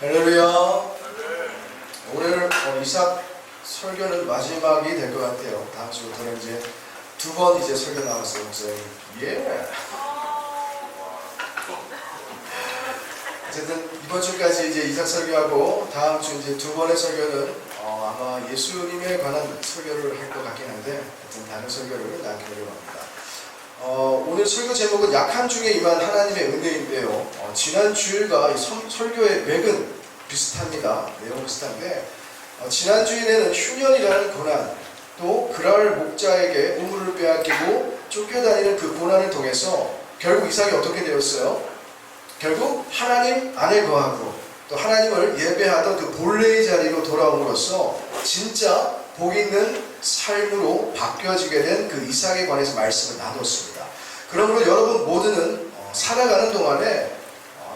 할렐루야. 오늘 이삭 설교는 마지막이 될 것 같아요. 다음 주부터는 이제 두 번 이제 설교 나왔어요, 목사님. 예. 어쨌든 이번 주까지 이제 이삭 설교하고 다음 주 이제 두 번의 설교는 아마 예수님에 관한 설교를 할 것 같긴 한데 하여튼 다른 설교를 남기려고 합니다. 오늘 설교 제목은 약함 중에 임한 하나님의 은혜인데요. 지난 주일과 이 설교의 맥은 비슷합니다. 내용 비슷한데 지난 주일에는 흉년이라는 고난, 또 그랄 목자에게 우물을 빼앗기고 쫓겨다니는 그 고난을 통해서 결국 이삭이 어떻게 되었어요? 결국 하나님 안에 거하고 또 하나님을 예배하던 그 본래의 자리로 돌아옴으로써 진짜 복 있는 삶으로 바뀌어지게 된 그 이삭에 관해서 말씀을 나눴습니다. 그러므로 여러분 모두는 살아가는 동안에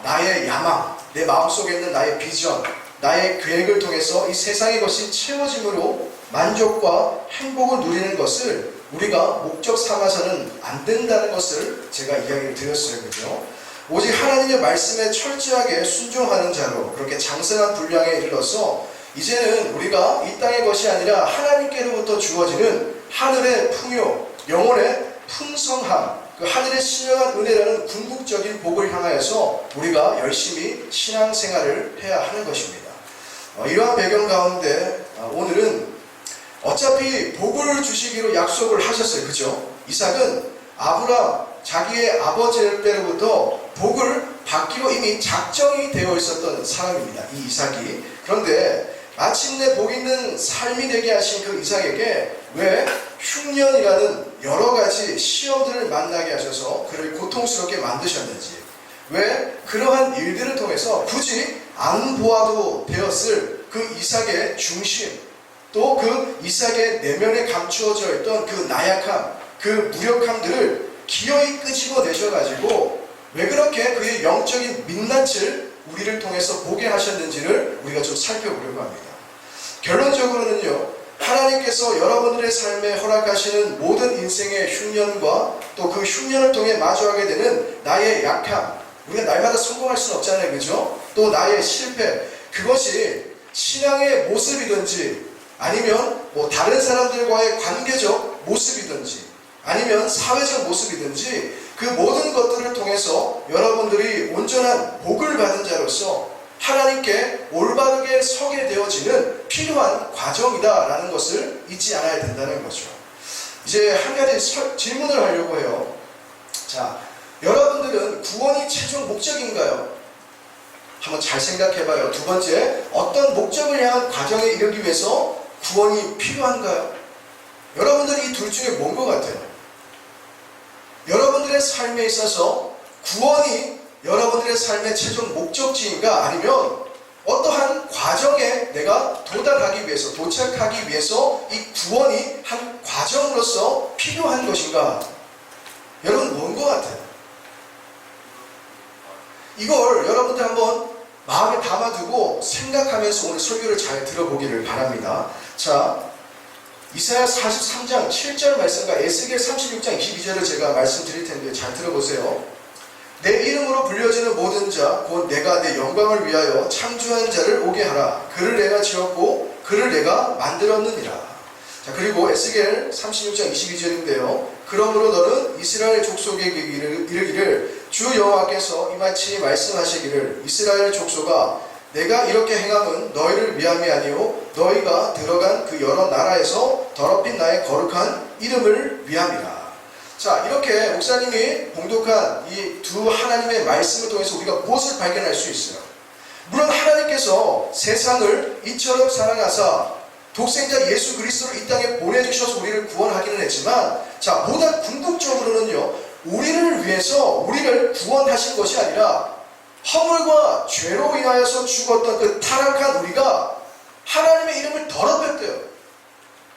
나의 야망, 내 마음속에 있는 나의 비전, 나의 계획을 통해서 이 세상의 것이 채워짐으로 만족과 행복을 누리는 것을 우리가 목적 삼아서는 안 된다는 것을 제가 이야기를 드렸어요. 그죠? 오직 하나님의 말씀에 철저하게 순종하는 자로 그렇게 장성한 분량에 이르러서 이제는 우리가 이 땅의 것이 아니라 하나님께로부터 주어지는 하늘의 풍요, 영혼의 풍성함, 그 하늘의 신령한 은혜라는 궁극적인 복을 향하여서 우리가 열심히 신앙생활을 해야 하는 것입니다. 이러한 배경 가운데 오늘은 어차피 복을 주시기로 약속을 하셨어요. 그죠? 이삭은 아브라함, 자기의 아버지 때로부터 복을 받기로 이미 작정이 되어 있었던 사람입니다. 이 이삭이. 그런데 마침내 복 있는 삶이 되게 하신 그 이삭에게 왜 흉년이라는 여러 가지 시험들을 만나게 하셔서 그를 고통스럽게 만드셨는지, 왜 그러한 일들을 통해서 굳이 안 보아도 되었을 그 이삭의 중심, 또 그 이삭의 내면에 감추어져 있던 그 나약함, 그 무력함들을 기어이 끄집어 내셔가지고 왜 그렇게 그의 영적인 민낯을 우리를 통해서 보게 하셨는지를 우리가 좀 살펴보려고 합니다. 결론적으로는요, 하나님께서 여러분들의 삶에 허락하시는 모든 인생의 흉년과 또 그 흉년을 통해 마주하게 되는 나의 약함, 우리가 날마다 성공할 수는 없잖아요. 그죠? 또 나의 실패, 그것이 신앙의 모습이든지 아니면 다른 사람들과의 관계적 모습이든지 아니면 사회적 모습이든지 그 모든 것들을 통해서 여러분들이 온전한 복을 받은 자로서 하나님께 올바르게 서게 되어지는 필요한 과정이다라는 것을 잊지 않아야 된다는 거죠. 이제 한 가지 질문을 하려고 해요. 자, 여러분들은 구원이 최종 목적인가요? 한번 잘 생각해봐요. 두 번째, 어떤 목적을 향한 과정에 이르기 위해서 구원이 필요한가요? 여러분들이 이 둘 중에 뭔 것 같아요? 여러분들의 삶에 있어서 구원이 여러분들의 삶의 최종 목적지인가, 아니면 어떠한 과정에 내가 도달하기 위해서, 도착하기 위해서 이 구원이 한 과정으로서 필요한 것인가? 여러분 뭔 것 같아요? 이걸 여러분들 한번 마음에 담아두고 생각하면서 오늘 설교를 잘 들어보기를 바랍니다. 자, 이사야 43장 7절 말씀과 에스겔 36장 22절을 제가 말씀드릴 텐데 잘 들어보세요. 내 이름으로 불려지는 모든 자, 곧 내가 내 영광을 위하여 창조한 자를 오게 하라. 그를 내가 지었고 그를 내가 만들었느니라. 자, 그리고 에스겔 36장 22절인데요. 그러므로 너는 이스라엘 족속에게 이르기를 주 여호와께서 이같이 말씀하시기를 이스라엘 족속아, 내가 이렇게 행함은 너희를 위함이 아니요 너희가 들어간 그 여러 나라에서 더럽힌 나의 거룩한 이름을 위함이라. 자, 이렇게 목사님이 봉독한 이 두 하나님의 말씀을 통해서 우리가 무엇을 발견할 수 있어요? 물론 하나님께서 세상을 이처럼 사랑하사 독생자 예수 그리스도를 이 땅에 보내주셔서 우리를 구원하기는 했지만, 자, 보다 궁극적으로는요, 우리를 위해서 우리를 구원하신 것이 아니라 허물과 죄로 인하여서 죽었던 그 타락한 우리가 하나님의 이름을 더럽혔대요.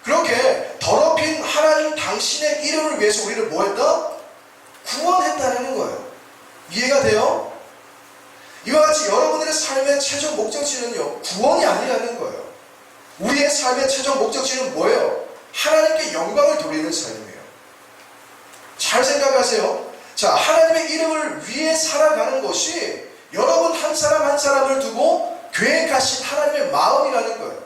그렇게 더럽힌 하나님 당신의 이름을 위해서 우리를 뭐했다? 구원했다는 거예요. 이해가 돼요? 이와 같이 여러분들의 삶의 최종 목적지는요, 구원이 아니라는 거예요. 우리의 삶의 최종 목적지는 뭐예요? 하나님께 영광을 돌리는 삶이에요. 잘 생각하세요. 자, 하나님의 이름을 위해 살아가는 것이 여러분 한 사람 한 사람을 두고 계획하신 하나님의 마음이라는 거예요.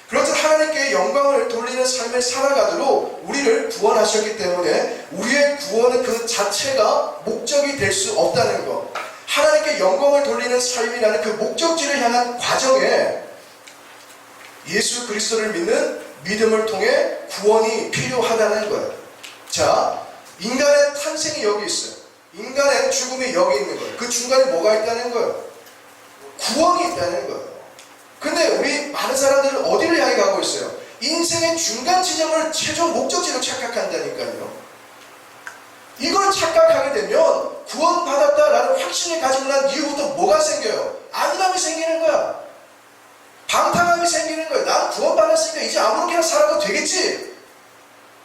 그렇듯 하나님께 영광을 돌리는 삶을 살아가도록 우리를 구원하셨기 때문에 우리의 구원은 그 자체가 목적이 될 수 없다는 것. 하나님께 영광을 돌리는 삶이라는 그 목적지를 향한 과정에 예수 그리스도를 믿는 믿음을 통해 구원이 필요하다는 거예요. 자, 인간의 탄생이 여기 있어요. 인간의 죽음이 여기 있는 거예요. 그 중간에 뭐가 있다는 거예요? 구원이 있다는 거예요. 근데 우리 많은 사람들은 어디를 향해 가고 있어요? 인생의 중간 지점을 최종 목적지로 착각한다니까요. 이걸 착각하게 되면 구원받았다라는 확신을 가지고 난 이후부터 뭐가 생겨요? 안감이 생기는 거야. 방탕함이 생기는 거예요. 난 구원받았으니까 이제 아무렇게나 살아도 되겠지.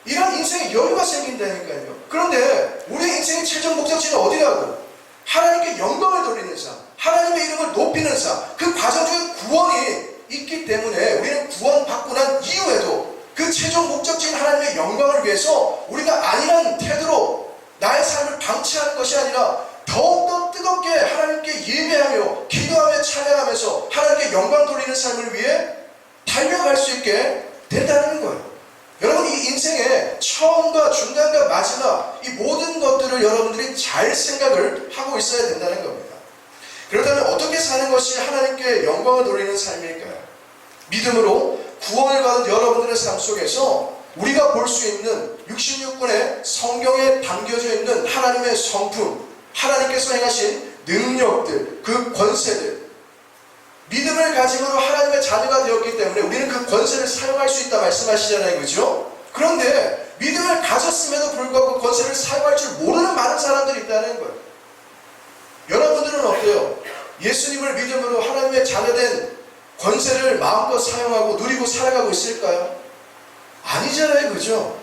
이런 인생의 여유가 생긴다니까요. 그런데 우리의 인생의 최종 목적지는 어디라고? 하나님께 영광을 돌리는 삶, 하나님의 이름을 높이는 삶, 그 과정 중에 구원이 있기 때문에 우리는 구원받고 난 이후에도 그 최종 목적지인 하나님의 영광을 위해서 우리가 아니란 태도로 나의 삶을 방치하는 것이 아니라 더욱더 뜨겁게 하나님께 예배하며 기도하며 찬양하면서 하나님께 영광 돌리는 삶을 위해 달려갈 수 있게 된다는 거예요. 여러분, 이 인생의 처음과 중간과 마지막 이 모든 것들을 여러분들이 잘 생각을 하고 있어야 된다는 겁니다. 그렇다면 어떻게 사는 것이 하나님께 영광을 돌리는 삶일까요? 믿음으로 구원을 받은 여러분들의 삶 속에서 우리가 볼 수 있는 66권의 성경에 담겨져 있는 하나님의 성품, 하나님께서 행하신 능력들, 그 권세들, 믿음을 가짐으로 하나님의 자녀가 되었기 때문에 우리는 그 권세를 사용할 수 있다 말씀하시잖아요. 그죠? 그런데 믿음을 가졌음에도 불구하고 그 권세를 사용할 줄 모르는 많은 사람들이 있다는 거예요. 여러분들은 어때요? 예수님을 믿음으로 하나님의 자녀된 권세를 마음껏 사용하고 누리고 살아가고 있을까요? 아니잖아요. 그죠?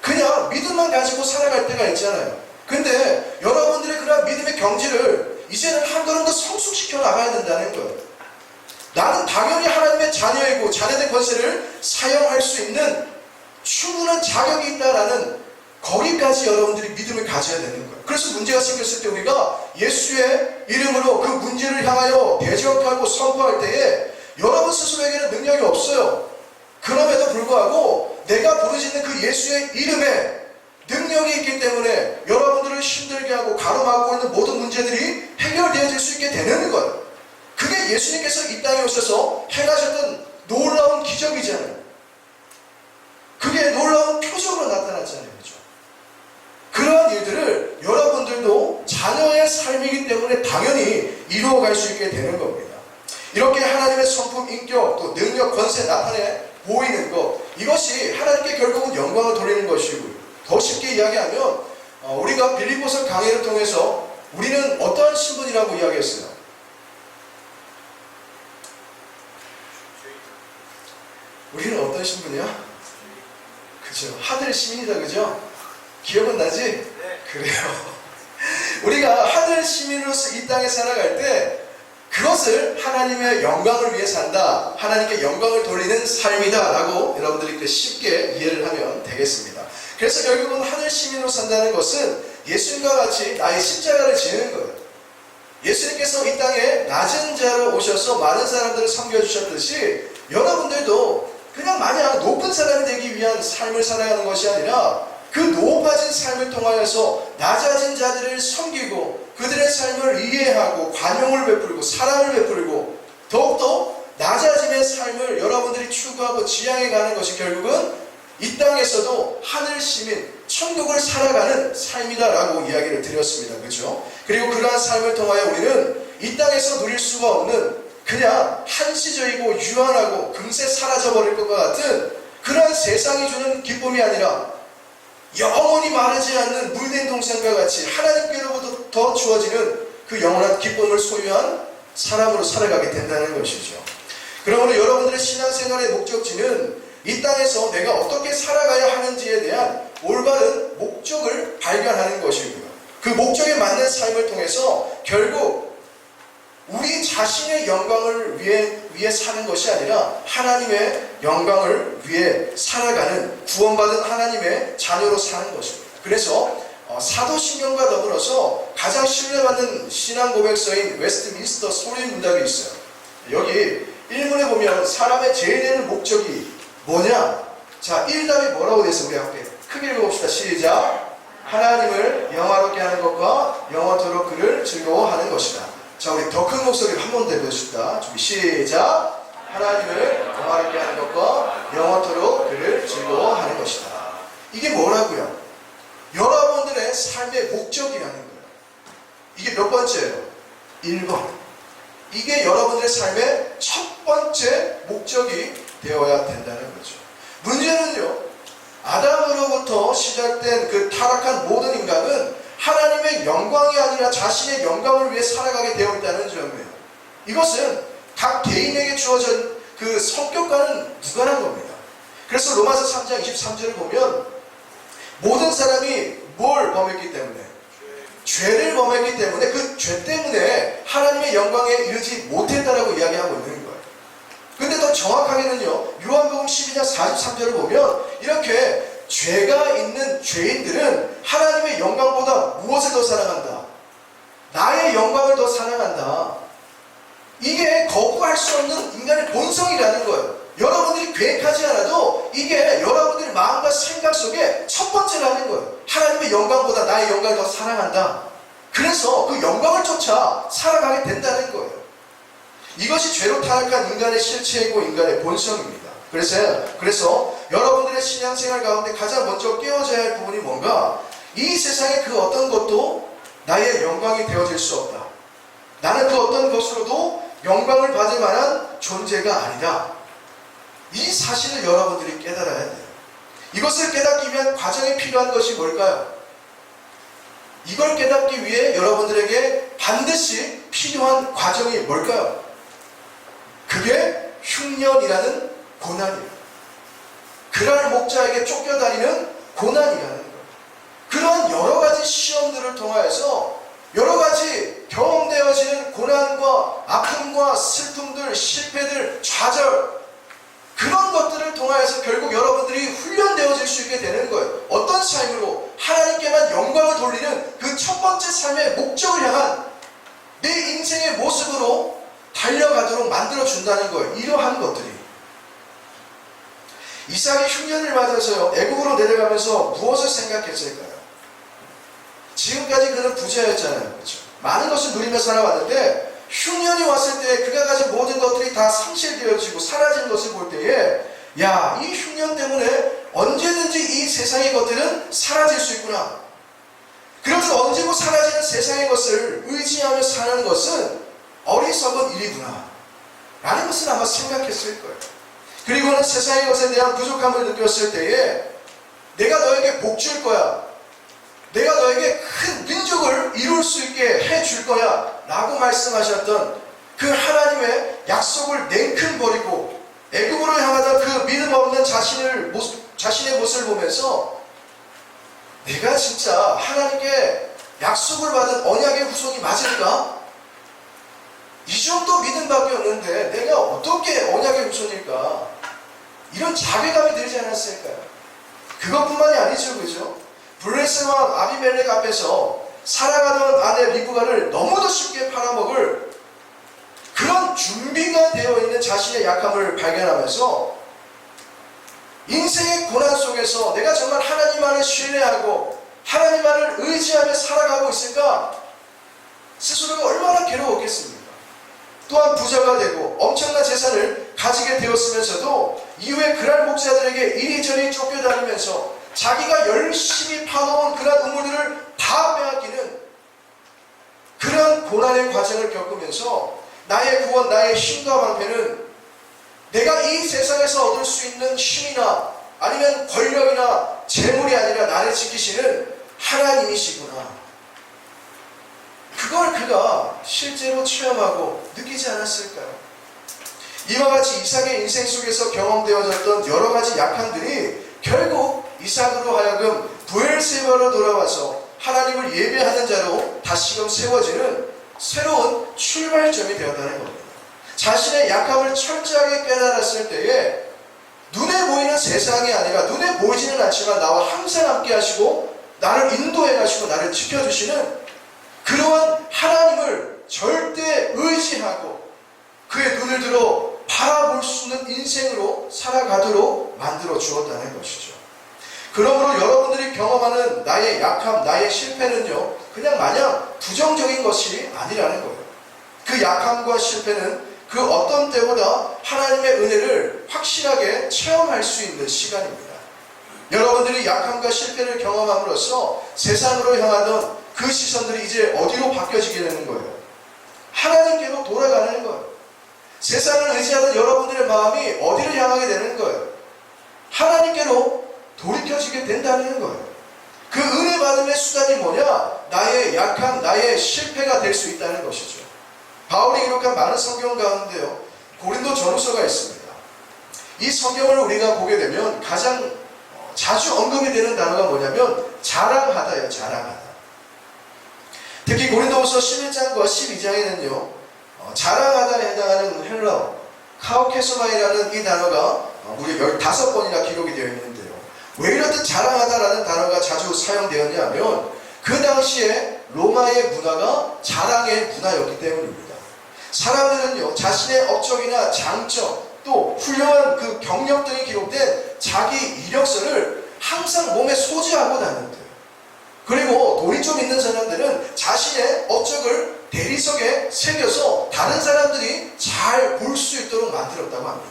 그냥 믿음만 가지고 살아갈 때가 있잖아요. 근데 여러분들의 그런 믿음의 경지를 이제는 한 걸음 더 성숙시켜 나가야 된다는 거예요. 나는 당연히 하나님의 자녀이고 자녀된 권세를 사용할 수 있는 충분한 자격이 있다라는 거기까지 여러분들이 믿음을 가져야 되는 거예요. 그래서 문제가 생겼을 때 우리가 예수의 이름으로 그 문제를 향하여 대적하고 선포할 때에 여러분 스스로에게는 능력이 없어요. 그럼에도 불구하고 내가 부르짖는 그 예수의 이름에 능력이 있기 때문에 여러분들을 힘들게 하고 가로막고 있는 모든 문제들이 해결되어질 수 있게 되는 거예요. 그게 예수님께서 이 땅에 오셔서 행하셨던 놀라운 기적이잖아요. 그게 놀라운 표적으로 나타났잖아요. 그렇죠? 그러한 일들을 여러분들도 자녀의 삶이기 때문에 당연히 이루어갈 수 있게 되는 겁니다. 이렇게 하나님의 성품, 인격, 또 능력, 권세 나타내 보이는 것, 이것이 하나님께 결국은 영광을 돌리는 것이고요. 더 쉽게 이야기하면 우리가 빌립보서 강해를 통해서 우리는 어떠한 신분이라고 이야기했어요? 우리는 어떤 신분이야? 그죠? 하늘 시민이다. 그죠? 기억은 나지? 네. 그래요. 우리가 하늘 시민으로서 이 땅에 살아갈 때 그것을 하나님의 영광을 위해 산다, 하나님께 영광을 돌리는 삶이다 라고 여러분들이 쉽게 이해를 하면 되겠습니다. 그래서 결국은 하늘 시민으로 산다는 것은 예수님과 같이 나의 십자가를 지는 거예요. 예수님께서 이 땅에 낮은 자로 오셔서 많은 사람들을 섬겨주셨듯이 여러분들도 그냥 마냥 높은 사람이 되기 위한 삶을 살아가는 것이 아니라 그 높아진 삶을 통하여서 낮아진 자들을 섬기고 그들의 삶을 이해하고 관용을 베풀고 사랑을 베풀고 더욱더 낮아짐의 삶을 여러분들이 추구하고 지향해 가는 것이 결국은 이 땅에서도 하늘 시민, 천국을 살아가는 삶이다라고 이야기를 드렸습니다. 그렇죠? 그리고 그러한 삶을 통하여 우리는 이 땅에서 누릴 수가 없는 그냥 한시적이고 유한하고 금세 사라져버릴 것과 같은 그러한 세상이 주는 기쁨이 아니라 영원히 마르지 않는 물된 동산과 같이 하나님께로부터 더 주어지는 그 영원한 기쁨을 소유한 사람으로 살아가게 된다는 것이죠. 그러므로 여러분들의 신앙생활의 목적지는 이 땅에서 내가 어떻게 살아가야 하는지에 대한 올바른 목적을 발견하는 것이고요. 그 목적에 맞는 삶을 통해서 결국 우리 자신의 영광을 위해 사는 것이 아니라 하나님의 영광을 위해 살아가는 구원받은 하나님의 자녀로 사는 것입니다. 그래서 사도신경과 더불어서 가장 신뢰받는 신앙 고백서인 웨스트민스터 소리 문답이 있어요. 여기 1문에 보면 사람의 죄인의 목적이 뭐냐? 자, 1답이 뭐라고 되어 있어요? 우리 함께 크게 읽어봅시다. 시작. 하나님을 영화롭게 하는 것과 영원토록 그를 즐거워하는 것이다. 자, 우리 더 큰 목소리로 한 번 더 해보십시다. 준비 시작. 하나님을 영화롭게 하는 것과 영원토록 그를 즐거워하는 것이다. 이게 뭐라고요? 여러분들의 삶의 목적이라는 거예요. 이게 몇 번째예요? 1번. 이게 여러분들의 삶의 첫 번째 목적이 되어야 된다는 거죠. 문제는요, 아담으로부터 시작된 그 타락한 모든 인간은 하나님의 영광이 아니라 자신의 영광을 위해 살아가게 되어 있다는 점이에요. 이것은 각 개인에게 주어진 그 성격과는 무관한 겁니다. 그래서 로마서 3장 23절을 보면 모든 사람이 뭘 범했기 때문에? 죄를 범했기 때문에 그 죄 때문에 하나님의 영광에 이르지 못했다라고 이야기하고 있는 거예요. 근데 더 정확하게는요, 요한복음 12장 43절을 보면 이렇게 죄가 있는 죄인들은 하나님의 영광보다 무엇을 더 사랑한다? 나의 영광을 더 사랑한다. 이게 거부할 수 없는 인간의 본성이라는 거예요. 여러분들이 계획하지 않아도 이게 여러분들의 마음과 생각 속에 첫 번째라는 거예요. 하나님의 영광보다 나의 영광을 더 사랑한다. 그래서 그 영광을 쫓아 살아가게 된다는 거예요. 이것이 죄로 타락한 인간의 실체이고 인간의 본성입니다. 그래서 여러분들의 신앙생활 가운데 가장 먼저 깨워져야 할 부분이 뭔가? 이 세상의 그 어떤 것도 나의 영광이 되어질 수 없다. 나는 그 어떤 것으로도 영광을 받을 만한 존재가 아니다. 이 사실을 여러분들이 깨달아야 돼요. 이것을 깨닫기 위한 과정이 필요한 것이 뭘까요? 이걸 깨닫기 위해 여러분들에게 반드시 필요한 과정이 뭘까요? 그게 흉년이라는 고난이에요. 그랄 목자에게 쫓겨다니는 고난이라는 거예요. 그런 여러 가지 시험들을 통하여서 여러 가지 경험되어지는 고난과 아픔과 슬픔들, 실패들, 좌절, 그런 것들을 통하여서 결국 여러분들이 훈련되어질 수 있게 되는 거예요. 어떤 삶으로? 하나님께만 영광을 돌리는 그 첫 번째 삶의 목적을 향한 내 인생의 모습으로 달려가도록 만들어준다는 거예요. 이러한 것들이. 이삭이 흉년을 맞아서요, 애국으로 내려가면서 무엇을 생각했을까요? 지금까지 그는 부자였잖아요. 그렇죠? 많은 것을 누리며 살아왔는데 흉년이 왔을 때 그가 가진 모든 것들이 다 상실되어지고 사라진 것을 볼 때에, 야, 이 흉년 때문에 언제든지 이 세상의 것들은 사라질 수 있구나. 그래서 언제고 사라지는 세상의 것을 의지하며 사는 것은 어리석은 일이구나 라는 것을 아마 생각했을 거예요. 그리고는 세상의 것에 대한 부족함을 느꼈을 때에 내가 너에게 복 줄 거야, 내가 너에게 큰 민족을 이룰 수 있게 해줄 거야 라고 말씀하셨던 그 하나님의 약속을 냉큼 버리고 애굽으로 향하던 그 믿음 없는 자신의 모습을 보면서 내가 진짜 하나님께 약속을 받은 언약의 후손이 맞을까? 이 정도 믿음밖에 없는데 내가 어떻게 언약의 후손일까? 이런 자괴감이 들지 않았을까요? 그것뿐만이 아니죠, 그죠? 블레셋 왕 아비멜렉 앞에서 살아가던 아내 리브가를 너무도 쉽게 팔아먹을 그런 준비가 되어 있는 자신의 약함을 발견하면서 인생의 고난 속에서 내가 정말 하나님만을 신뢰하고 하나님만을 의지하며 살아가고 있을까? 스스로가 얼마나 괴로웠겠습니까? 또한 부자가 되고 엄청난 재산을 가지게 되었으면서도 이후에 그랄 목자들에게 이리저리 쫓겨다니면서 자기가 열심히 파놓은 그런 우물들을 다 빼앗기는 그런 고난의 과정을 겪으면서 나의 구원, 나의 힘과 방패는 내가 이 세상에서 얻을 수 있는 힘이나 아니면 권력이나 재물이 아니라 나를 지키시는 하나님이시구나. 그걸 그가 실제로 체험하고 느끼지 않았을까요? 이와 같이 이삭의 인생 속에서 경험되어졌던 여러 가지 약함들이 결국 이삭으로 하여금 브엘세바로 돌아와서 하나님을 예배하는 자로 다시금 세워지는 새로운 출발점이 되었다는 겁니다. 자신의 약함을 철저하게 깨달았을 때에 눈에 보이는 세상이 아니라 눈에 보이지는 않지만 나와 항상 함께 하시고 나를 인도해 가시고 나를 지켜주시는 그러한 하나님을 절대 의지하고 그의 눈을 들어 바라볼 수 있는 인생으로 살아가도록 만들어 주었다는 것이죠. 그러므로 여러분들이 경험하는 나의 약함, 나의 실패는요, 그냥 마냥 부정적인 것이 아니라는 거예요. 그 약함과 실패는 그 어떤 때보다 하나님의 은혜를 확실하게 체험할 수 있는 시간입니다. 여러분들이 약함과 실패를 경험함으로써 세상으로 향하던 그 시선들이 이제 어디로 바뀌어지게 되는 거예요? 하나님께로 돌아가는 거예요. 세상을 의지하던 여러분들의 마음이 어디를 향하게 되는 거예요? 하나님께로 돌이켜지게 된다는 거예요. 그 은혜 받음의 수단이 뭐냐? 나의 약함, 나의 실패가 될 수 있다는 것이죠. 바울이 기록한 많은 성경 가운데요, 고린도 전후서가 있습니다. 이 성경을 우리가 보게 되면 가장 자주 언급이 되는 단어가 뭐냐면 자랑하다예요. 자랑하다. 특히 고린도후서 11장과 12장에는요 자랑하다에 해당하는 헬라어 카오케소마이라는 이 단어가 무려 15번이나 기록이 되어 있는데요, 왜 이렇듯 자랑하다라는 단어가 자주 사용되었냐 하면 그 당시에 로마의 문화가 자랑의 문화였기 때문입니다. 사람들은요 자신의 업적이나 장점 또 훌륭한 그 경력 등이 기록된 자기 이력서를 항상 몸에 소지하고 다녔대요. 그리고 돈이 좀 있는 사람들은 자신의 업적을 대리석에 새겨서 다른 사람들이 잘 볼 수 있도록 만들었다고 합니다.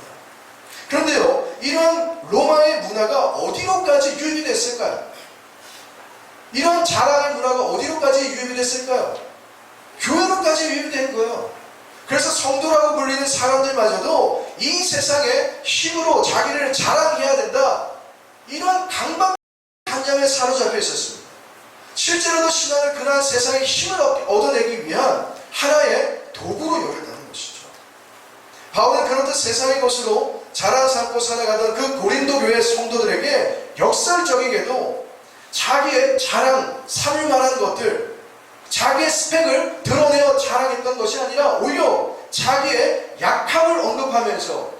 그런데요, 이런 로마의 문화가 어디로까지 유입이 됐을까요? 이런 자랑의 문화가 어디로까지 유입이 됐을까요? 교회로까지 유입이 된 거예요. 그래서 성도라고 불리는 사람들마저도 이 세상의 힘으로 자기를 자랑해야 된다, 이런 강박관념에 사로잡혀 있었습니다. 실제로도 신앙을 그러한 세상의 힘을 얻어내기 위한 하나의 도구로 여겼다는 것이죠. 바울은 그렇듯 세상의 것으로 자랑 삼고 살아가던 그 고린도 교회 성도들에게 역설적이게도 자기의 자랑, 삼을 만한 것들, 자기의 스펙을 드러내어 자랑했던 것이 아니라 오히려 자기의 약함을 언급하면서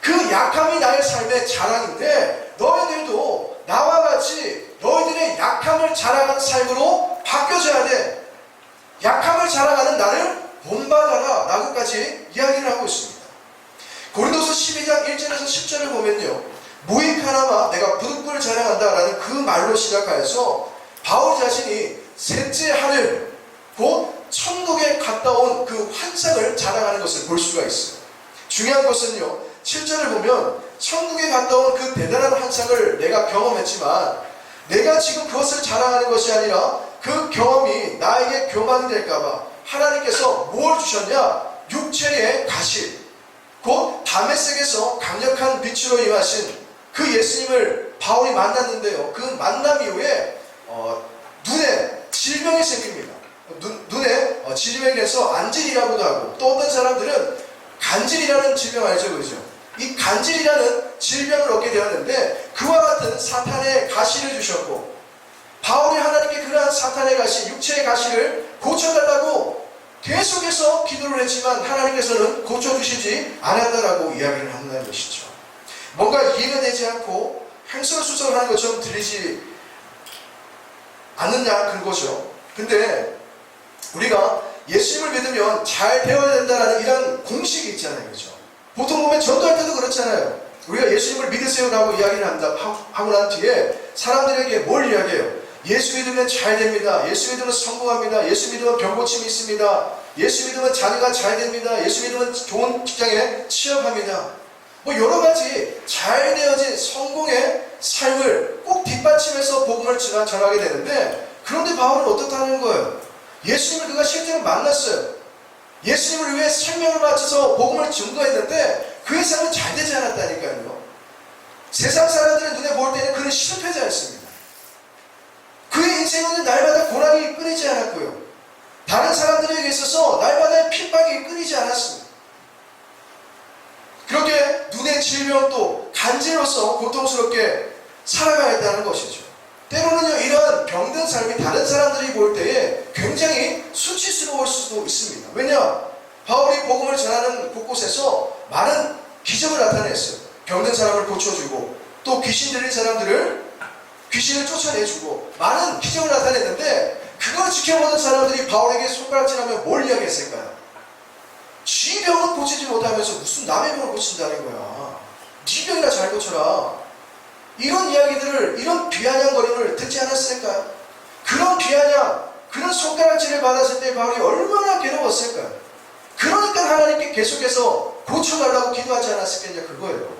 그 약함이 나의 삶의 자랑인데 너희들도 나와 같이 너희들의 약함을 자랑하는 삶으로 바뀌어져야 돼. 약함을 자랑하는 나를 본받아라 라고까지 이야기를 하고 있습니다. 고린도서 12장 1절에서 10절을 보면요, 무익하나마 내가 부득불 자랑한다 라는 그 말로 시작하여서 바울 자신이 셋째 하늘 곧 천국에 갔다 온 그 환상을 자랑하는 것을 볼 수가 있어요. 중요한 것은요, 7절을 보면 천국에 갔다 온 그 대단한 환상을 내가 경험했지만 내가 지금 그것을 자랑하는 것이 아니라 그 경험이 나에게 교만이 될까봐 하나님께서 뭘 주셨냐? 육체의 가시, 곧 다메섹에서 강력한 빛으로 임하신 그 예수님을 바울이 만났는데요, 그 만남 이후에 눈에 질병이 생깁니다. 눈에 질병이 돼서 안질이라고도 하고, 또 어떤 사람들은 간질이라는 질병 알죠? 그렇죠? 이 간질이라는 질병을 얻게 되었는데 그와 같은 사탄의 가시를 주셨고, 바울이 하나님께 그러한 사탄의 가시, 육체의 가시를 고쳐달라고 계속해서 기도를 했지만 하나님께서는 고쳐주시지 않았다라고 이야기를 한다는 것이죠. 뭔가 이해가 되지 않고 횡설수설하는 것처럼 들리지 않느냐, 그거죠. 근데 우리가 예수님을 믿으면 잘 되어야 된다는 이런 공식이 있잖아요. 그렇죠? 보통 보면 전도할 때도 그렇잖아요. 우리가 예수님을 믿으세요라고 이야기를 하고 난 뒤에 사람들에게 뭘 이야기해요? 예수 믿으면 잘 됩니다. 예수 믿으면 성공합니다. 예수 믿으면 병고침이 있습니다. 예수 믿으면 자녀가 잘 됩니다. 예수 믿으면 좋은 직장에 취업합니다. 뭐 여러 가지 잘 되어진 성공의 삶을 꼭 뒷받침해서 복음을 전하게 되는데, 그런데 바울은 어떻다는 거예요? 예수님을 그가 실제로 만났어요. 예수님을 위해 생명을 바쳐서 복음을 증거했는데 그의 삶은 잘 되지 않았다니까요. 세상 사람들의 눈에 볼 때는 그는 실패자였습니다. 그의 인생은 날마다 고난이 끊이지 않았고요, 다른 사람들에게 있어서 날마다 핍박이 끊이지 않았습니다. 그렇게 눈의 질병도 간질로서 고통스럽게 살아가야 했다는 것이죠. 때로는요, 이러한 병든 삶이 다른 사람들이 볼 때에 굉장히 수치스러울 수도 있습니다. 왜냐? 바울이 복음을 전하는 곳곳에서 많은 기적을 나타냈어요. 병든 사람을 고쳐주고, 또 귀신 들린 사람들을 귀신을 쫓아내주고, 많은 기적을 나타냈는데 그걸 지켜보는 사람들이 바울에게 손가락질하면 뭘 이야기했을까요? 지 병은 고치지 못하면서 무슨 남의 병을 고친다는 거야. 네 병이나 잘 고쳐라. 이런 이야기들을, 이런 비아냥거림을 듣지 않았을까요? 그런 비아냥, 그런 손가락질을 받았을 때 바울이 얼마나 괴로웠을까요? 그러니까 하나님께 계속해서 고쳐달라고 기도하지 않았을겠냐, 그거예요.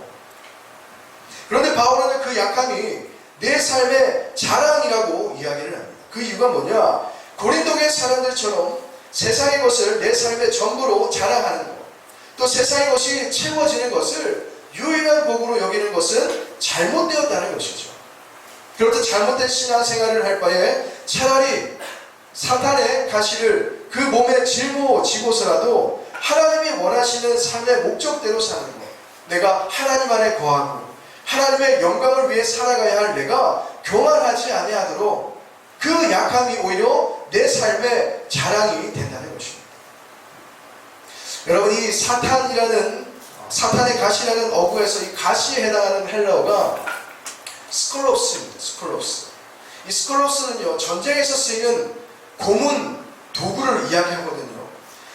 그런데 바울은 그 약함이 내 삶의 자랑이라고 이야기를 합니다. 그 이유가 뭐냐? 고린도교의 사람들처럼 세상의 것을 내 삶의 전부로 자랑하는 것, 또 세상의 것이 채워지는 것을 유일한 복으로 여기는 것은 잘못되었다는 것이죠. 그렇듯 잘못된 신앙생활을 할 바에 차라리 사탄의 가시를 그 몸에 짊어지고서라도 하나님이 원하시는 삶의 목적대로 사는 것, 내가 하나님 안에 거하고 하나님의 영광을 위해 살아가야 할 내가 교만하지 아니하도록 그 약함이 오히려 내 삶의 자랑이 된다는 것입니다. 여러분, 이 사탄의 가시라는 어구에서 이 가시에 해당하는 헬라어가 스콜로스입니다. 스콜로스. 이 스콜로스는요, 전쟁에서 쓰이는 고문 도구를 이야기하거든요.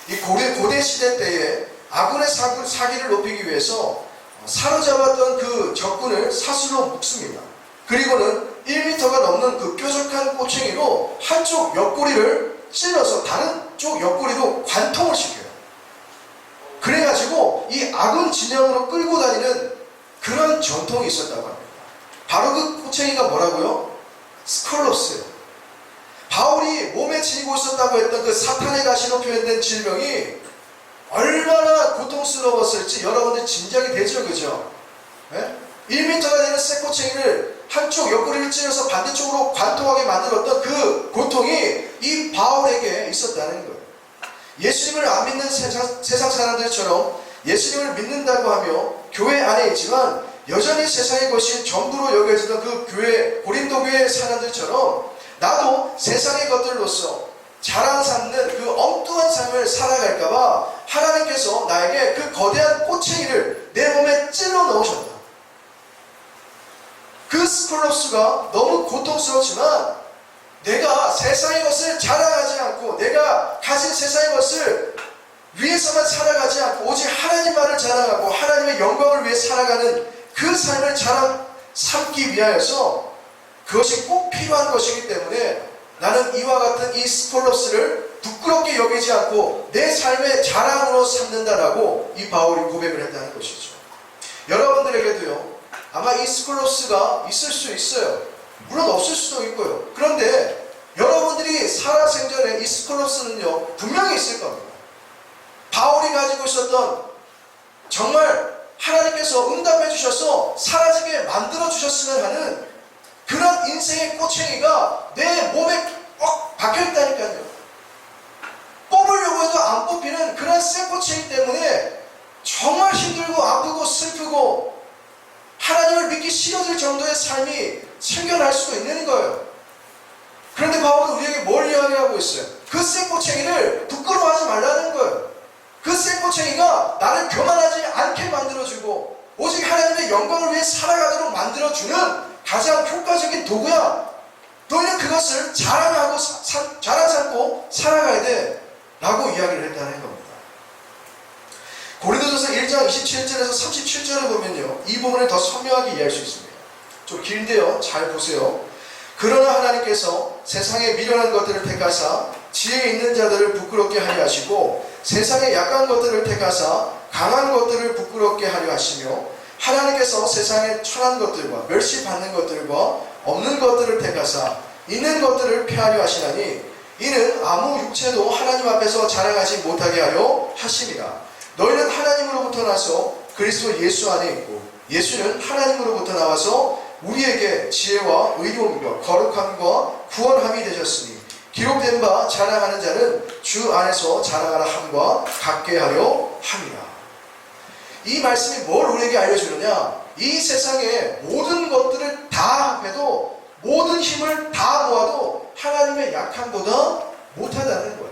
이 고대 시대 때에 아군의 사기를 높이기 위해서 사로잡았던 그 적군을 사슬로 묶습니다. 그리고는 1m가 넘는 그 뾰족한 꼬챙이로 한쪽 옆구리를 찔러서 다른 쪽 옆구리로 관통을 시켜요. 그래가지고 이 아군 진영으로 끌고 다니는 그런 전통이 있었다고 합니다. 바로 그 꼬챙이가 뭐라고요? 스콜로스예요. 바울이 몸에 지니고 있었다고 했던 그 사탄의 가시로 표현된 질병이 얼마나 고통스러웠을지 여러분들 짐작이 되죠, 그죠? 네? 1m가 되는 쇠꼬챙이를 한쪽 옆구리를 찔러서 반대쪽으로 관통하게 만들었던 그 고통이 이 바울에게 있었다는 거예요. 예수님을 안 믿는 세상 사람들처럼 예수님을 믿는다고 하며 교회 안에 있지만 여전히 세상의 것이 전부로 여겨지던 그 교회, 고린도 교회 사람들처럼 나도 세상의 것들로서 자랑 삼는 그 엉뚱한 삶을 살아갈까봐 하나님께서 나에게 그 거대한 꼬챙이를 내 몸에 찔러 넣으셨다. 그 스콜로스가 너무 고통스럽지만 내가 세상의 것을 자랑하지 않고 내가 가진 세상의 것을 위해서만 살아가지 않고 오직 하나님만을 자랑하고 하나님의 영광을 위해 살아가는 그 삶을 자랑 삼기 위하여서 그것이 꼭 필요한 것이기 때문에 나는 이와 같은 이 스콜로스를 부끄럽게 여기지 않고 내 삶의 자랑으로 삼는다라고 이 바울이 고백을 했다는 것이죠. 여러분들에게도요, 아마 이 스콜로스가 있을 수 있어요. 물론 없을 수도 있고요. 그런데 여러분들이 살아생전에 이 스콜로스는요, 분명히 있을 겁니다. 바울이 가지고 있었던 정말 하나님께서 응답해 주셔서 사라지게 만들어 주셨으면 하는 그런 인생의 꼬챙이가 내 몸에 꽉 박혀 있다니까요. 뽑으려고 해도 안 뽑히는 그런 쇠꼬챙이 때문에 정말 힘들고 아프고 슬프고 하나님을 믿기 싫어질 정도의 삶이 생겨날 수도 있는 거예요. 그런데 바울은 우리에게 뭘 이야기하고 있어요? 그 쇠꼬챙이를 부끄러워하지 말라는 거예요. 그 쇠꼬챙이가 나를 교만하지 않게 만들어주고 오직 하나님의 영광을 위해 살아가도록 만들어주는 가장 효과적인 도구야. 너희는 그것을 자랑 삼고 살아가야 돼 라고 이야기를 했다는 겁니다. 고린도전서 1장 27절에서 37절을 보면요, 이 부분을 더 선명하게 이해할 수 있습니다. 좀 길데요, 잘 보세요. 그러나 하나님께서 세상의 미련한 것들을 택하사 지혜 있는 자들을 부끄럽게 하려 하시고 세상의 약한 것들을 택하사 강한 것들을 부끄럽게 하려 하시며 하나님께서 세상의 천한 것들과 멸시받는 것들과 없는 것들을 택하사 있는 것들을 폐하려 하시나니 이는 아무 육체도 하나님 앞에서 자랑하지 못하게 하려 하심이라. 너희는 하나님으로부터 나서 그리스도 예수 안에 있고 예수는 하나님으로부터 나와서 우리에게 지혜와 의로움과 거룩함과 구원함이 되셨으니 기록된 바 자랑하는 자는 주 안에서 자랑하라 함과 같게 하려 함이라. 이 말씀이 뭘 우리에게 알려주느냐? 이 세상의 모든 것들을 다 합해도 모든 힘을 다 모아도 하나님의 약함보다 못하다는 거예요.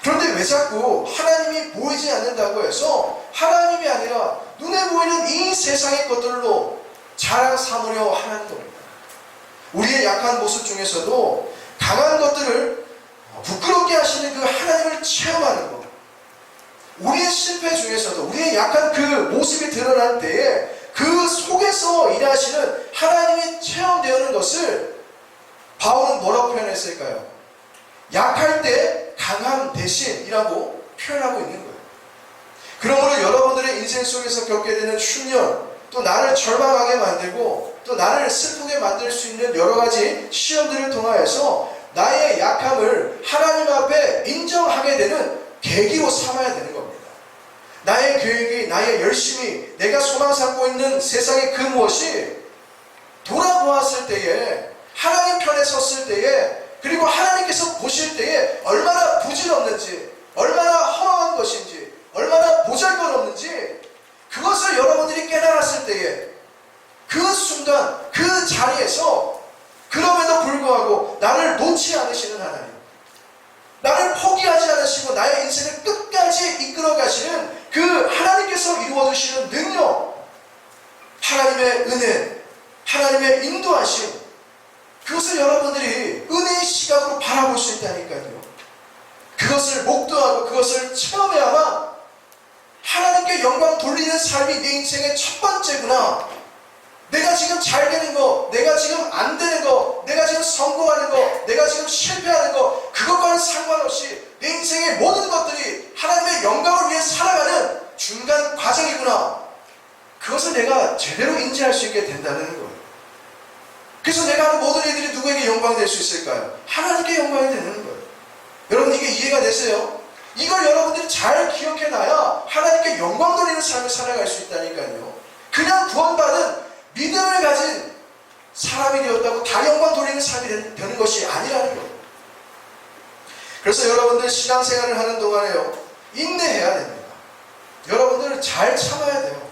그런데 왜 자꾸 하나님이 보이지 않는다고 해서 하나님이 아니라 눈에 보이는 이 세상의 것들로 자랑 삼으려 하는 겁니다. 우리의 약한 모습 중에서도 강한 것들을 부끄럽게 하시는 그 하나님을 체험하는 것, 우리의 실패 중에서도 우리의 약한 그 모습이 드러난 때에 그 속에서 일하시는 하나님이 체험되는 것을 바울은 뭐라고 표현했을까요? 약할 때 강함 대신이라고 표현하고 있는 거예요. 그러므로 여러분들의 인생 속에서 겪게 되는 흉년, 또 나를 절망하게 만들고 또 나를 슬프게 만들 수 있는 여러 가지 시험들을 통하여서 나의 약함을 하나님 앞에 인정하게 되는 계기로 삼아야 되는 겁니다. 나의 계획이, 나의 열심이, 내가 소망 삼고 있는 세상의 그 무엇이 돌아보았을 때에, 하나님 편에 섰을 때에, 그리고 하나님께서 보실 때에 얼마나 부질없는지, 얼마나 허망한 것인지, 얼마나 보잘것없는지, 그것을 여러분들이 깨달았을 때에 그 순간 그 자리에서 그럼에도 불구하고 나를 놓지 않으시는 하나님, 나를 포기하지 않으시고 나의 인생을 끝까지 이끌어 가시는 그 하나님께서 이루어 주시는 능력, 하나님의 은혜, 하나님의 인도하심, 그것을 여러분들이 은혜의 시각으로 바라볼 수 있다니까요. 그것을 목도하고 그것을 체험해야만 하나님께 영광 돌리는 삶이 내 인생의 첫 번째구나. 내가 지금 잘 되는 거, 내가 지금 안 되는 거, 내가 지금 성공하는 거, 내가 지금 실패하는 거, 그것과는 상관없이 내 인생의 모든 것들이 하나님의 영광을 위해 살아가는 중간 과정이구나. 그것을 내가 제대로 인지할 수 있게 된다는 거예요. 그래서 내가 하는 모든 일들이 누구에게 영광이 될 수 있을까요? 하나님께 영광이 되는 거예요. 여러분, 이게 이해가 되세요? 이걸 여러분들이 잘 기억해놔야 하나님께 영광 돌리는 삶을 살아갈 수 있다니까요. 그냥 구원받은 믿음을 가진 사람이 되었다고 다 영광 돌리는 삶이 되는 것이 아니라는 거예요. 그래서 여러분들 신앙생활을 하는 동안에요, 인내해야 됩니다. 여러분들 잘 참아야 돼요.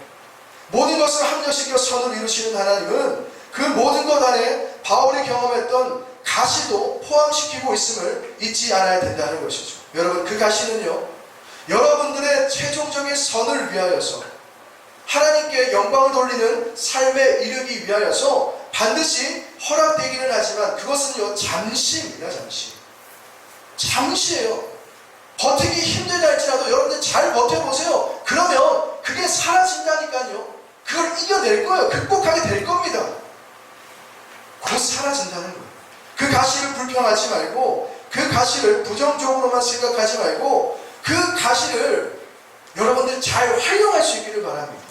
모든 것을 합력시켜 선을 이루시는 하나님은 그 모든 것 안에 바울이 경험했던 가시도 포함시키고 있음을 잊지 않아야 된다는 것이죠. 여러분, 그 가시는요, 여러분들의 최종적인 선을 위하여서, 하나님께 영광을 돌리는 삶에 이르기 위하여서 반드시 허락되기는 하지만 그것은요, 잠시입니다. 잠시예요. 버티기 힘들다 할지라도 여러분들 잘 버텨보세요. 그러면 그게 사라진다니까요. 그걸 이겨낼 거예요. 극복하게 될 겁니다. 곧 사라진다는 거예요. 그 가시를 불평하지 말고, 그 가시를 부정적으로만 생각하지 말고, 그 가시를 여러분들 잘 활용할 수 있기를 바랍니다.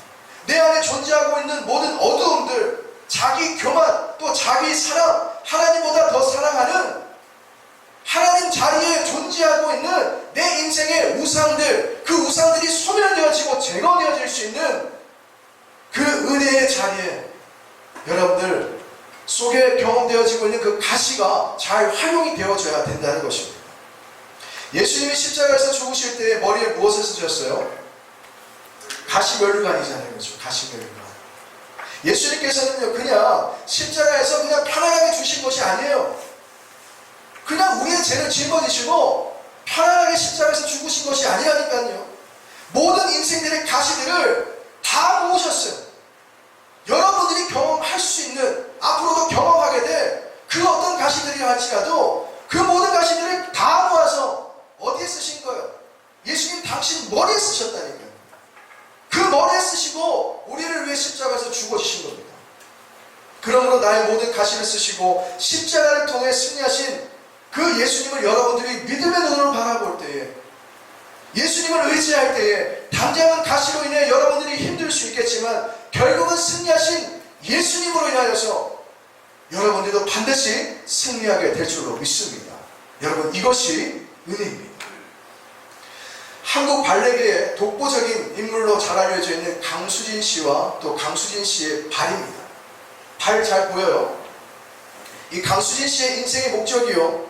내 안에 존재하고 있는 모든 어두움들, 자기 교만, 또 자기 사랑, 하나님보다 더 사랑하는 하나님 자리에 존재하고 있는 내 인생의 우상들, 그 우상들이 소멸되어지고 제거되어질 수 있는 그 은혜의 자리에 여러분들 속에 경험되어지고 있는 그 가시가 잘 활용이 되어져야 된다는 것입니다. 예수님이 십자가에서 죽으실 때 머리에 무엇을 쓰셨어요? 가시면류관이잖아요. 그렇죠? 가시면류관. 예수님께서는요, 그냥 십자가에서 그냥 편안하게 주신 것이 아니에요. 그냥 우리의 죄를 짊어지시고 편안하게 십자가에서 죽으신 것이 아니라니까요. 모든 인생들의 가시들을 다 모으셨어요. 여러분들이 경험할 수 있는, 앞으로도 경험하게 될 그 어떤 가시들이라 할지라도 그 모든 가시들을 다 모아서 어디에 쓰신 거예요? 예수님 당신 머리에 쓰셨다니까요. 그 머리에 쓰시고 우리를 위해 십자가에서 죽어주신 겁니다. 그러므로 나의 모든 가시를 쓰시고 십자가를 통해 승리하신 그 예수님을 여러분들이 믿음의 눈으로 바라볼 때에, 예수님을 의지할 때에, 당장은 가시로 인해 여러분들이 힘들 수 있겠지만 결국은 승리하신 예수님으로 인하여서 여러분들도 반드시 승리하게 될 줄로 믿습니다. 여러분, 이것이 은혜입니다. 한국 발레계의 독보적인 인물로 잘 알려져 있는 강수진 씨와 또 강수진 씨의 발입니다. 발 잘 보여요? 이 강수진 씨의 인생의 목적이요,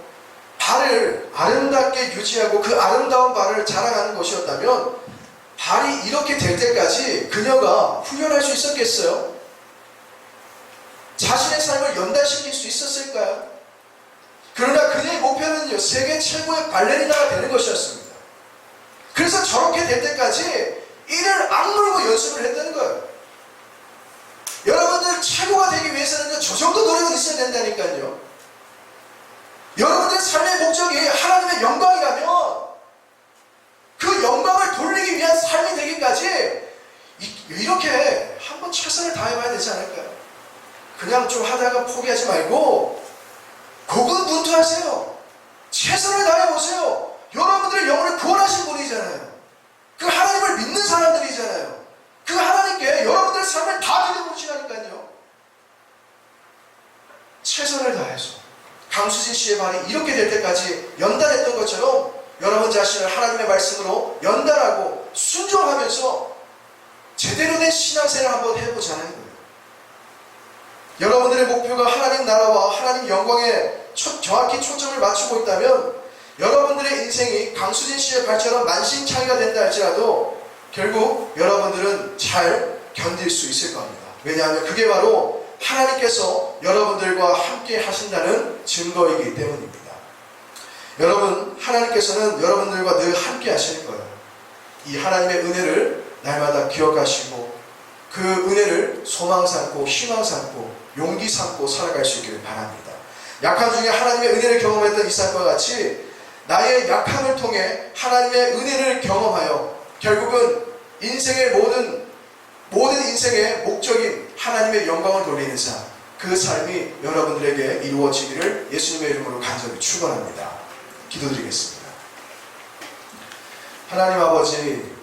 발을 아름답게 유지하고 그 아름다운 발을 자랑하는 것이었다면 발이 이렇게 될 때까지 그녀가 훈련할 수 있었겠어요? 자신의 삶을 연단시킬 수 있었을까요? 그러나 그녀의 목표는요, 세계 최고의 발레리나가 되는 것이었습니다. 그래서 저렇게 될 때까지 이를 악물고 연습을 했다는 거예요. 여러분들 최고가 되기 위해서는 저 정도 노력은 있어야 된다니까요. 여러분들의 삶의 목적이 하나님의 영광이라면 그 영광을 돌리기 위한 삶이 되기까지 이렇게 한번 최선을 다해봐야 되지 않을까요? 그냥 좀 하다가 포기하지 말고 고군분투하세요. 최선을 다해보세요. 여러분들의 영혼을 구원하신 분이잖아요. 그 하나님을 믿는 사람들이잖아요. 그 하나님께 여러분들의 삶을 다 드려보시라니까요. 최선을 다해서 강수진 씨의 발이 이렇게 될 때까지 연단했던 것처럼 여러분 자신을 하나님의 말씀으로 연단하고 순종하면서 제대로 된 신앙생활을 한번 해보자는 거예요. 여러분들의 목표가 하나님 나라와 하나님 영광에 정확히 초점을 맞추고 있다면 여러분들의 인생이 강수진 씨의 발처럼 만신창이가 된다 할지라도 결국 여러분들은 잘 견딜 수 있을 겁니다. 왜냐하면 그게 바로 하나님께서 여러분들과 함께 하신다는 증거이기 때문입니다. 여러분, 하나님께서는 여러분들과 늘 함께 하시는 거예요. 이 하나님의 은혜를 날마다 기억하시고 그 은혜를 소망 삼고 희망 삼고 용기 삼고 살아갈 수 있기를 바랍니다. 약함 중에 하나님의 은혜를 경험했던 이삭과 같이 나의 약함을 통해 하나님의 은혜를 경험하여 결국은 인생의 모든 인생의 목적인 하나님의 영광을 돌리는 삶, 그 삶이 여러분들에게 이루어지기를 예수님의 이름으로 간절히 축원합니다. 기도드리겠습니다. 하나님 아버지,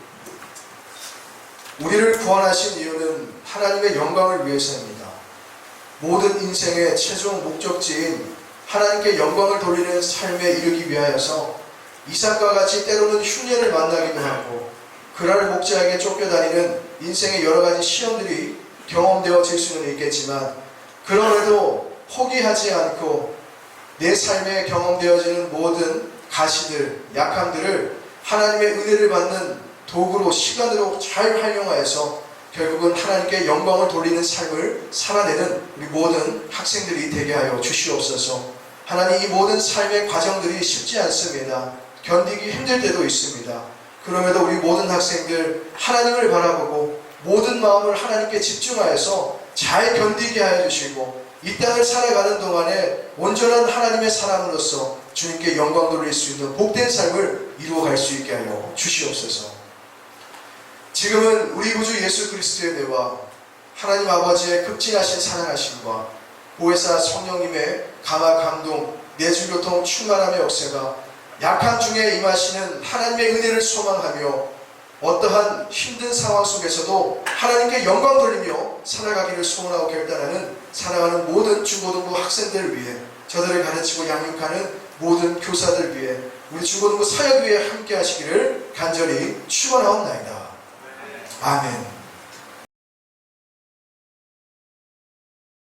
우리를 구원하신 이유는 하나님의 영광을 위해서입니다. 모든 인생의 최종 목적지인 하나님께 영광을 돌리는 삶에 이르기 위하여서 이삭과 같이 때로는 흉년을 만나기도 하고 그랄 목자에게 쫓겨다니는 인생의 여러 가지 시험들이 경험되어질 수는 있겠지만 그럼에도 포기하지 않고 내 삶에 경험되어지는 모든 가시들, 약함들을 하나님의 은혜를 받는 도구로, 시간으로 잘 활용하여서 결국은 하나님께 영광을 돌리는 삶을 살아내는 우리 모든 학생들이 되게 하여 주시옵소서. 하나님, 이 모든 삶의 과정들이 쉽지 않습니다. 견디기 힘들 때도 있습니다. 그럼에도 우리 모든 학생들 하나님을 바라보고 모든 마음을 하나님께 집중하여서 잘 견디게 하여 주시고 이 땅을 살아가는 동안에 온전한 하나님의 사람으로서 주님께 영광 돌릴 수 있는 복된 삶을 이루어갈 수 있게 하여 주시옵소서. 지금은 우리 구주 예수 그리스도의 은혜와 하나님 아버지의 극진하신 사랑하심과 보혜사 성령님의 감화 감동 내주교통 충만함의 역사가 약한 중에 임하시는 하나님의 은혜를 소망하며 어떠한 힘든 상황 속에서도 하나님께 영광 돌리며 살아가기를 소원하고 결단하는 사랑하는 모든 중고등부 학생들을 위해, 저들을 가르치고 양육하는 모든 교사들 위해, 우리 중고등부 사역 위에 함께 하시기를 간절히 축원하옵나이다. 아멘.